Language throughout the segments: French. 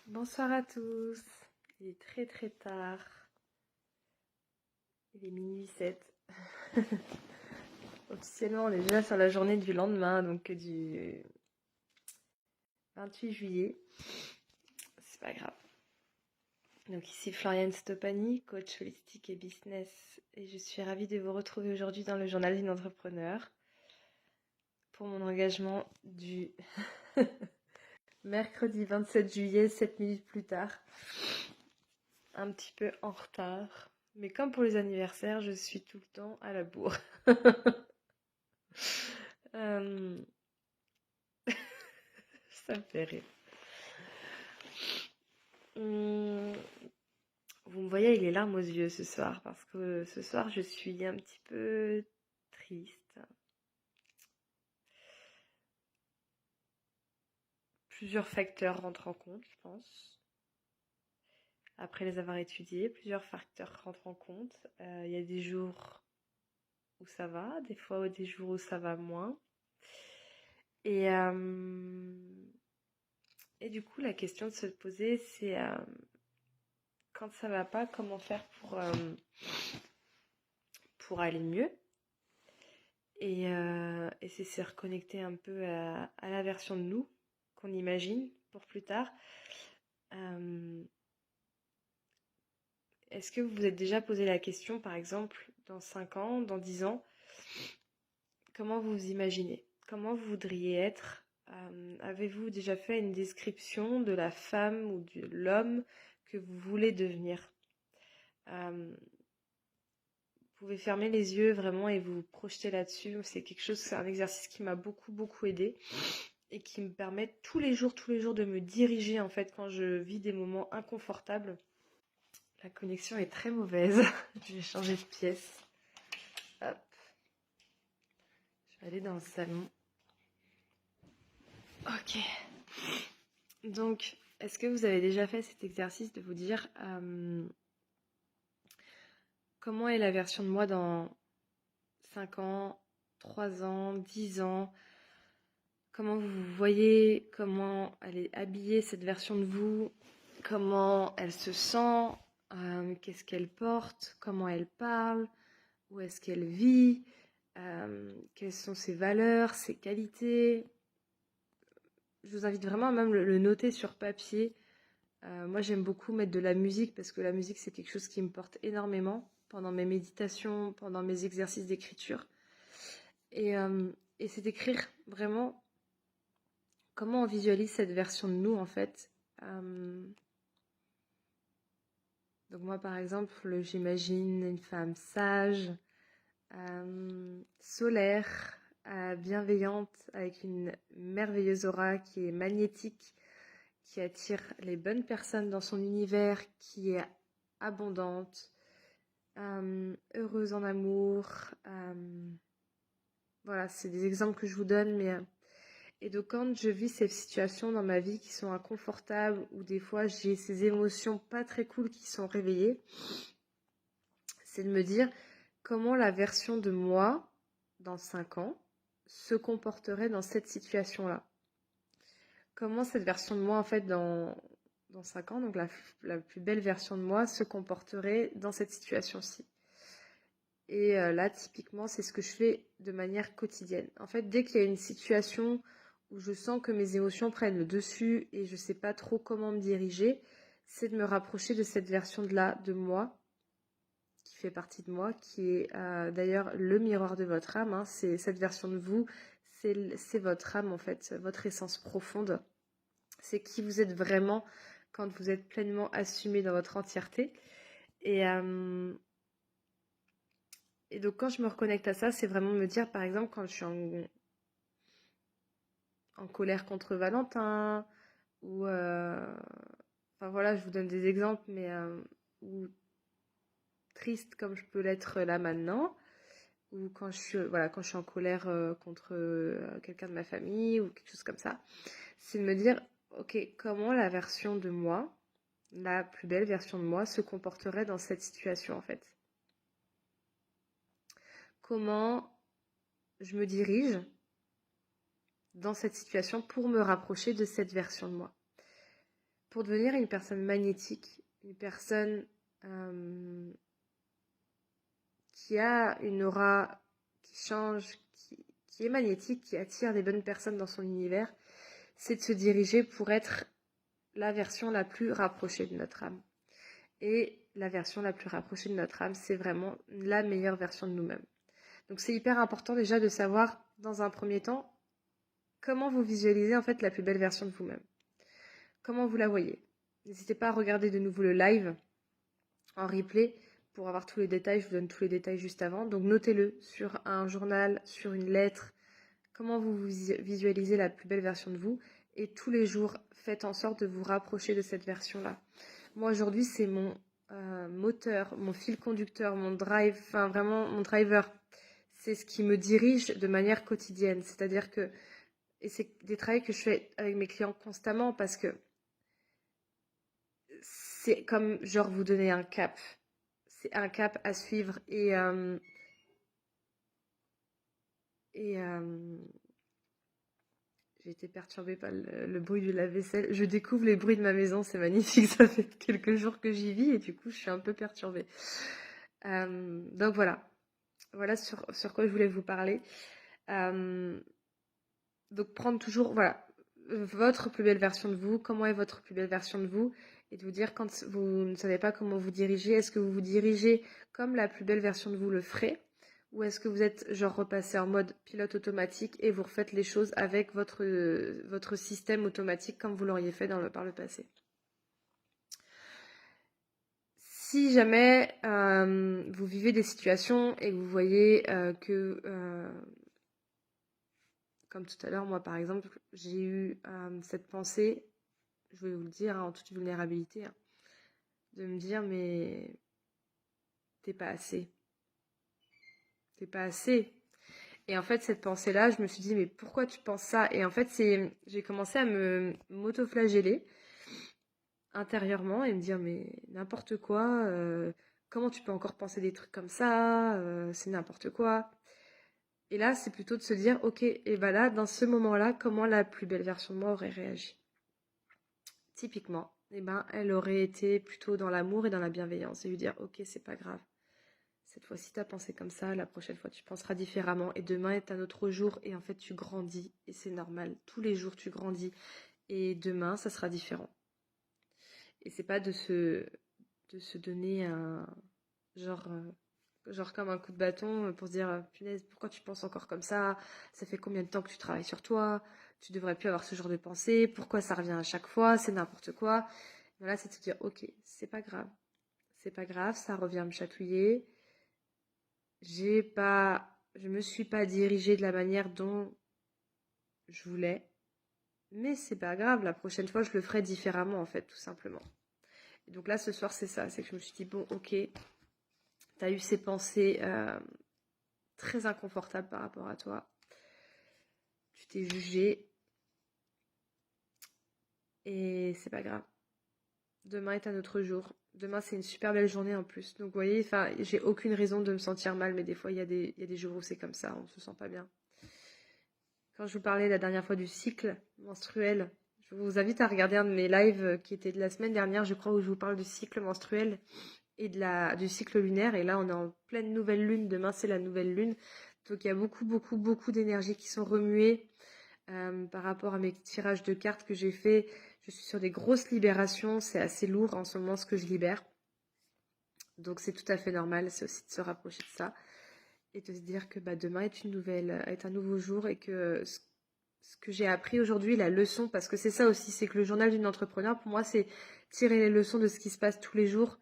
Bonsoir à tous. Il est très très tard. Il est minuit 7. Officiellement, on est déjà sur la journée du lendemain, donc du 28 juillet. C'est pas grave. Donc ici Floriane Stopani, coach holistique et business. Et je suis ravie de vous retrouver aujourd'hui dans le journal d'une entrepreneur pour mon engagement du mercredi 27 juillet, 7 minutes plus tard. Un petit peu en retard. Mais comme pour les anniversaires, je suis tout le temps à la bourre. Euh, Ça me fait rire. Hum, Vous me voyez avec les larmes aux yeux ce soir parce que ce soir je suis un petit peu triste. Plusieurs facteurs rentrent en compte, je pense. Après les avoir étudiés, plusieurs facteurs rentrent en compte. Il y a des jours où ça va, des fois des jours où ça va moins. Et, euh, et du coup, la question de se poser, c'est quand ça va pas, comment faire pour aller mieux. Et c'est se reconnecter un peu à la version de nous qu'on imagine pour plus tard. Est-ce que vous vous êtes déjà posé la question, par exemple, dans 5 ans, dans 10 ans, comment vous vous imaginez? Comment vous voudriez être? Avez-vous déjà fait une description de la femme ou de l'homme que vous voulez devenir? Vous pouvez fermer les yeux vraiment et vous projeter là-dessus. C'est un exercice qui m'a beaucoup aidé et qui me permet tous les jours de me diriger en fait quand je vis des moments inconfortables. La connexion est très mauvaise. Je vais changer de pièce. Hop. Je vais aller dans le salon. Ok. Donc, est-ce que vous avez déjà fait cet exercice de vous dire comment est la version de moi dans 5 ans, 3 ans, 10 ans? Comment vous vous voyez? Comment elle est habillée, cette version de vous? Comment elle se sent? Qu'est-ce qu'elle porte? Comment elle parle? Où est-ce qu'elle vit? Quelles sont ses valeurs, ses qualités? Je vous invite vraiment à même le noter sur papier. Moi, j'aime beaucoup mettre de la musique parce que la musique, c'est quelque chose qui me porte énormément pendant mes méditations, pendant mes exercices d'écriture. Et c'est d'écrire vraiment comment on visualise cette version de nous, en fait. Donc moi, par exemple, j'imagine une femme sage, solaire, bienveillante, avec une merveilleuse aura qui est magnétique, qui attire les bonnes personnes dans son univers, qui est abondante, heureuse en amour. Voilà, c'est des exemples que je vous donne, mais et donc quand je vis ces situations dans ma vie qui sont inconfortables ou des fois j'ai ces émotions pas très cool qui sont réveillées, c'est de me dire comment la version de moi dans 5 ans se comporterait dans cette situation-là. Comment cette version de moi en fait dans 5 ans, donc la plus belle version de moi se comporterait dans cette situation-ci. Et là, typiquement, c'est ce que je fais de manière quotidienne. En fait, dès qu'il y a une situation où je sens que mes émotions prennent le dessus et je ne sais pas trop comment me diriger, c'est de me rapprocher de cette version de moi, qui fait partie de moi, qui est d'ailleurs le miroir de votre âme. Hein. C'est cette version de vous, c'est votre âme en fait, votre essence profonde. C'est qui vous êtes vraiment quand vous êtes pleinement assumé dans votre entièreté. Et donc quand je me reconnecte à ça, c'est vraiment me dire, par exemple, quand je suis en colère contre Valentin, ou... enfin voilà, je vous donne des exemples, mais... ou triste comme je peux l'être là maintenant, ou quand quand je suis en colère contre quelqu'un de ma famille, ou quelque chose comme ça, c'est de me dire, ok, comment la version de moi, la plus belle version de moi, se comporterait dans cette situation en fait. Comment je me dirige dans cette situation pour me rapprocher de cette version de moi. pour devenir une personne magnétique, une personne qui a une aura qui change, qui est magnétique, qui attire des bonnes personnes dans son univers, c'est de se diriger pour être la version la plus rapprochée de notre âme. Et la version la plus rapprochée de notre âme, c'est vraiment la meilleure version de nous-mêmes. Donc c'est hyper important déjà de savoir, dans un premier temps, comment vous visualisez en fait la plus belle version de vous-même. Comment vous la voyez. N'hésitez pas à regarder de nouveau le live en replay pour avoir tous les détails. Je vous donne tous les détails juste avant. Donc notez-le sur un journal, sur une lettre. Comment vous visualisez la plus belle version de vous. Et tous les jours, faites en sorte de vous rapprocher de cette version-là. Moi aujourd'hui, c'est mon moteur, mon fil conducteur, mon drive, enfin vraiment mon driver. C'est ce qui me dirige de manière quotidienne. C'est-à-dire que, et c'est des travaux que je fais avec mes clients constamment parce que c'est comme genre vous donner un cap. C'est un cap à suivre j'ai été perturbée par le bruit du lave-vaisselle. Je découvre les bruits de ma maison, c'est magnifique. Ça fait quelques jours que j'y vis et du coup, je suis un peu perturbée. Donc voilà. Voilà sur quoi je voulais vous parler. Donc prendre toujours, voilà, votre plus belle version de vous. Comment est votre plus belle version de vous? Et de vous dire quand vous ne savez pas comment vous diriger, est-ce que vous vous dirigez comme la plus belle version de vous le ferait? Ou est-ce que vous êtes genre repassé en mode pilote automatique et vous refaites les choses avec votre système automatique comme vous l'auriez fait par le passé? Si jamais vous vivez des situations et que vous voyez comme tout à l'heure, moi par exemple, j'ai eu cette pensée, je vais vous le dire en toute vulnérabilité, de me dire mais t'es pas assez. T'es pas assez. Et en fait, cette pensée-là, je me suis dit, mais pourquoi tu penses ça? Et en fait, j'ai commencé à m'auto-flageller intérieurement et me dire, mais n'importe quoi, comment tu peux encore penser des trucs comme ça? C'est n'importe quoi. Et là, c'est plutôt de se dire, ok, et ben là, dans ce moment-là, comment la plus belle version de moi aurait réagi? Typiquement, eh ben, elle aurait été plutôt dans l'amour et dans la bienveillance et lui dire, ok, c'est pas grave. Cette fois-ci, tu as pensé comme ça, la prochaine fois, tu penseras différemment. Et demain est un autre jour. Et en fait, tu grandis. Et c'est normal. Tous les jours, tu grandis. Et demain, ça sera différent. Et c'est pas de se donner un... Genre comme un coup de bâton pour se dire, punaise, pourquoi tu penses encore comme ça? Ça fait combien de temps que tu travailles sur toi? Tu devrais plus avoir ce genre de pensée. Pourquoi ça revient à chaque fois? C'est n'importe quoi. Voilà, c'est de se dire, ok, c'est pas grave. C'est pas grave, ça revient me chatouiller. Je me suis pas dirigée de la manière dont je voulais, mais c'est pas grave, la prochaine fois je le ferai différemment en fait, tout simplement. Et donc là ce soir c'est ça, c'est que je me suis dit bon ok, t'as eu ces pensées très inconfortables par rapport à toi, tu t'es jugée et c'est pas grave. Demain est un autre jour. Demain c'est une super belle journée en plus. Donc vous voyez, enfin j'ai aucune raison de me sentir mal, mais des fois il y a des jours où c'est comme ça, on se sent pas bien. Quand je vous parlais la dernière fois du cycle menstruel, je vous invite à regarder un de mes lives qui était de la semaine dernière, je crois, où je vous parle du cycle menstruel et du cycle lunaire. Et là, on est en pleine nouvelle lune. Demain, c'est la nouvelle lune. Donc, il y a beaucoup, beaucoup, beaucoup d'énergies qui sont remuées par rapport à mes tirages de cartes que j'ai fait. Je suis sur des grosses libérations. C'est assez lourd en ce moment ce que je libère. Donc, c'est tout à fait normal. C'est aussi de se rapprocher de ça. Et de se dire que demain est un nouveau jour et que ce que j'ai appris aujourd'hui, la leçon, parce que c'est ça aussi, c'est que le journal d'une entrepreneur, pour moi, c'est tirer les leçons de ce qui se passe tous les jours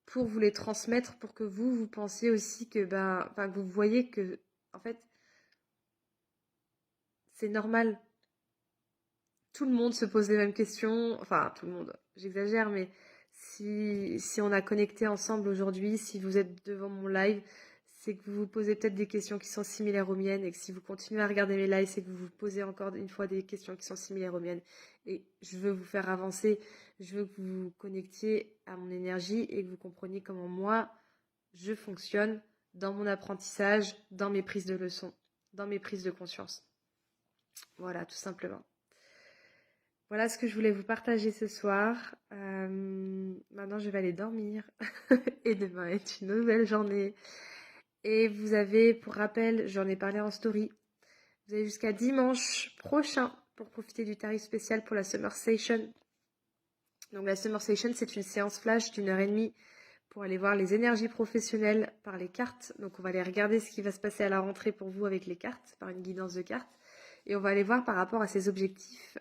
pour vous les transmettre, pour que vous pensiez aussi que, que vous voyez que, en fait, c'est normal. Tout le monde se pose les mêmes questions, enfin, tout le monde, j'exagère, mais si on a connecté ensemble aujourd'hui, si vous êtes devant mon live, c'est que vous vous posez peut-être des questions qui sont similaires aux miennes et que si vous continuez à regarder mes lives, c'est que vous vous posez encore une fois des questions qui sont similaires aux miennes. Et je veux vous faire avancer, je veux que vous vous connectiez à mon énergie et que vous compreniez comment moi, je fonctionne dans mon apprentissage, dans mes prises de leçons, dans mes prises de conscience. Voilà, tout simplement. Voilà ce que je voulais vous partager ce soir. Maintenant, je vais aller dormir. Et demain est une nouvelle journée. Et vous avez, pour rappel, j'en ai parlé en story, vous avez jusqu'à dimanche prochain pour profiter du tarif spécial pour la Summer Session. Donc la Summer Session, c'est une séance flash d'1 h 30 pour aller voir les énergies professionnelles par les cartes. Donc on va aller regarder ce qui va se passer à la rentrée pour vous avec les cartes, par une guidance de cartes. Et on va aller voir par rapport à ces objectifs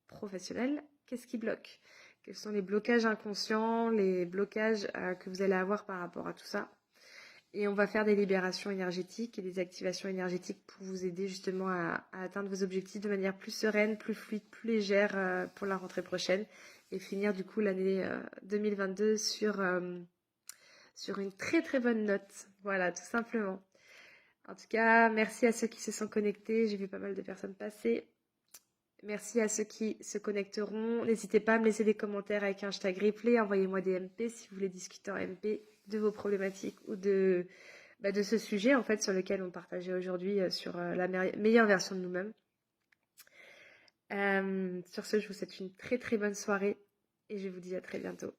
professionnels, qu'est-ce qui bloque? Quels sont les blocages inconscients, les blocages que vous allez avoir par rapport à tout ça? Et on va faire des libérations énergétiques et des activations énergétiques pour vous aider justement à atteindre vos objectifs de manière plus sereine, plus fluide, plus légère pour la rentrée prochaine. Et finir du coup l'année 2022 sur une très très bonne note. Voilà, tout simplement. En tout cas, merci à ceux qui se sont connectés. J'ai vu pas mal de personnes passer. Merci à ceux qui se connecteront. N'hésitez pas à me laisser des commentaires avec un hashtag replay. Envoyez-moi des MP si vous voulez discuter en MP de vos problématiques ou de ce sujet en fait sur lequel on partageait aujourd'hui sur la meilleure version de nous-mêmes. Sur ce, je vous souhaite une très très bonne soirée et je vous dis à très bientôt.